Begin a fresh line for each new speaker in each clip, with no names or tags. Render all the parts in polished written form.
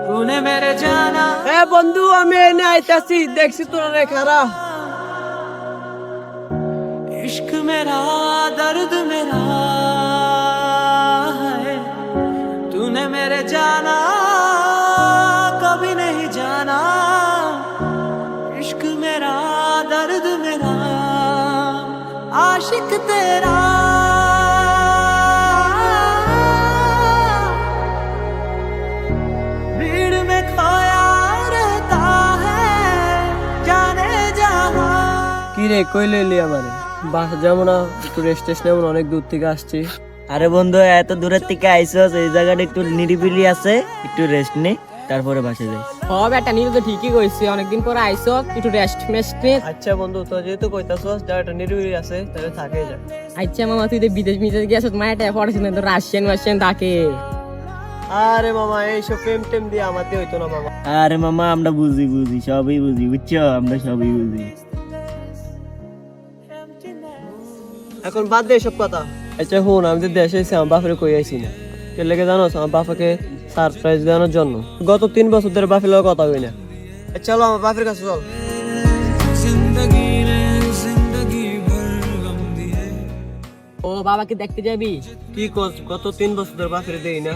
तूने मेरे जाना
এ বন্ধু আমি এনে আইতাছি দেখছি তোরা রে খারা
इश्क मेरा दर्द मेरा है तूने मेरे जाना कभी नहीं जाना इश्क मेरा दर्द मेरा आशिक तेरा भीड़ में खोया रहता है जाने जहां
কি রে কই লইলি আমারে বাস যাবো না একটু রেস্ট টেস্ট নেব অনেক দূর থেকে আসছি
আরে বন্ধু এত দূরের থেকে আইছস এই জায়গাটা একটু নিরিবিলি আছে একটু রেস্ট নে তারপরে বাসায় যাই
ও বেটা নিয়ে তো ঠিকই কইছিস অনেকদিন পর আইছো একটু রেস্ট মেস্ট নে।
আচ্ছা বন্ধু তো যেহেতু কইতাছস জায়গাটা নিরিবিলি আছে তাহলে থাকে যা
আচ্ছা মামা তুই তো বিদেশ মিদেশ গেছিস মায়াটা পড়াশোনা তো রাশিয়ান থাকে
আরে মামা এইসব প্রেম টেম দিয়ে আমাতে হইতো না মামা
আরে মামা আমরা বুঝি সবই বুঝি বুঝছো আমরা সবই বুঝি
এখন বাদ দে এসব কথা আচ্ছা হুন আমি তো দেশে এসে আমার বাপরে কই আইছি না কে লেগে জানো আমার বাপাকে সারপ্রাইজ দেওয়ার জন্য গত 3 বছর ধরে বাপের লগে কথা হই না চলো আমার বাপের কাছে চল
जिंदगी ने जिंदगी भर गम दिए
ও বাবাকে দেখতে যাবি
কি কস গত 3 বছর ধরে বাপের দেই না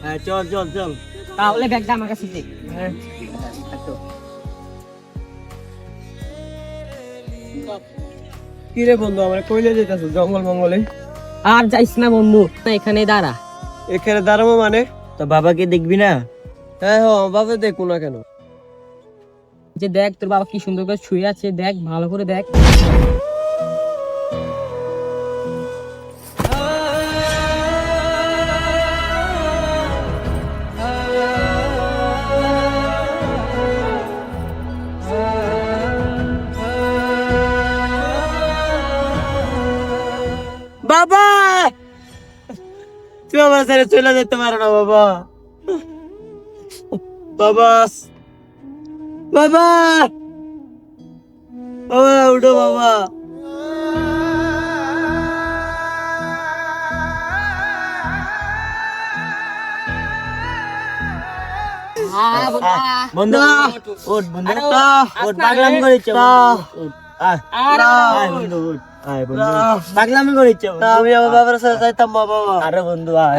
হ্যাঁ চল চল চল
তাহলে ব্যাগটা আমার কাছে দে
হ্যাঁ কি রে বন্ধু আমরা কইলে যাইতাছ জঙ্গল মঙ্গলে
আর যাইস না বন্ধু না এখানে দাঁড়া
এখানে দাঁড়াবো মানে
তো বাবাকে দেখবি না
হ্যাঁ হ্যাঁ বাপে দেখো না কেন
যে দেখ তোর বাবা কি সুন্দর করে শুয়ে আছে দেখ ভালো করে দেখ
বাবা তুই আমার ছেড়ে চলে যেতে পারো না বাবা বাবা বাবা বাবা উঠো বাবা বন্ধু ওঠ বন্ধু ওঠ পাগলামি করিস বন্ধু ওঠ আয় বন্ধু পাগলামি করিস
আমি আমার বাবার সাথে যাইতাম বাবা
আরে বন্ধু আয়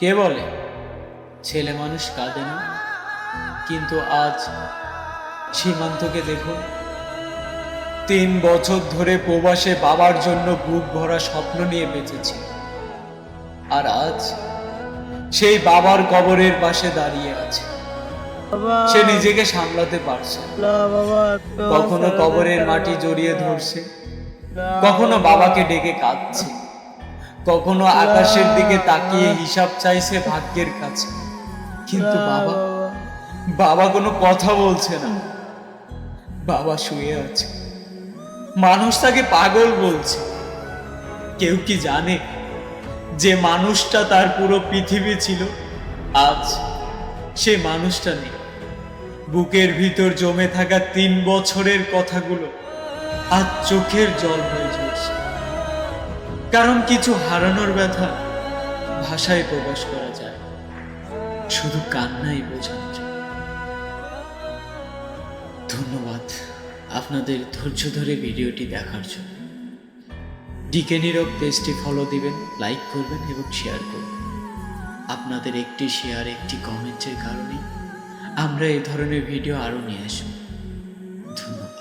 কে বলে ছেলে মানুষ কাঁদে না কিন্তু আজ সীমান্তকে দেখুন 3 বছর ধরে প্রবাসে বাবার জন্য বুক ভরা স্বপ্ন নিয়ে বেঁচেছি আর আজ সেই বাবার কবরের পাশে দাঁড়িয়ে আছে সে নিজেকে সামলাতে পারছে না। কখনো কবরের মাটি জড়িয়ে ধরছে কখনো বাবাকে ডেকে কাঁদছে কখনো আকাশের দিকে তাকিয়ে হিসাব চাইছে ভাগ্যের কাছে কিন্তু বাবা কোনো কথা বলছে না বাবা শুয়ে আছে মানুষ তাকে পাগল বলছে কেউ কি জানে যে মানুষটা তার পুরো পৃথিবী ছিল আজ সে মানুষটা নেই বুকের ভিতর জমে থাকা 3 বছরের কথাগুলো আজ চোখের জল হয়ে ঝরছে কারণ কিছু হারানোর ব্যথা ভাষায় প্রকাশ করা যায় শুধু কান্নাই বোঝানো যায় ধন্যবাদ আপনাদের ধৈর্য ধরে ভিডিওটি দেখার জন্য ডিকে নীরব পেজটি ফলো দিবেন লাইক করবেন এবং শেয়ার করবেন আপনাদের একটি শেয়ার একটি কমেন্টের কারণে আমরা এই ধরনের ভিডিও আরো নিয়ে আসব ধন্যবাদ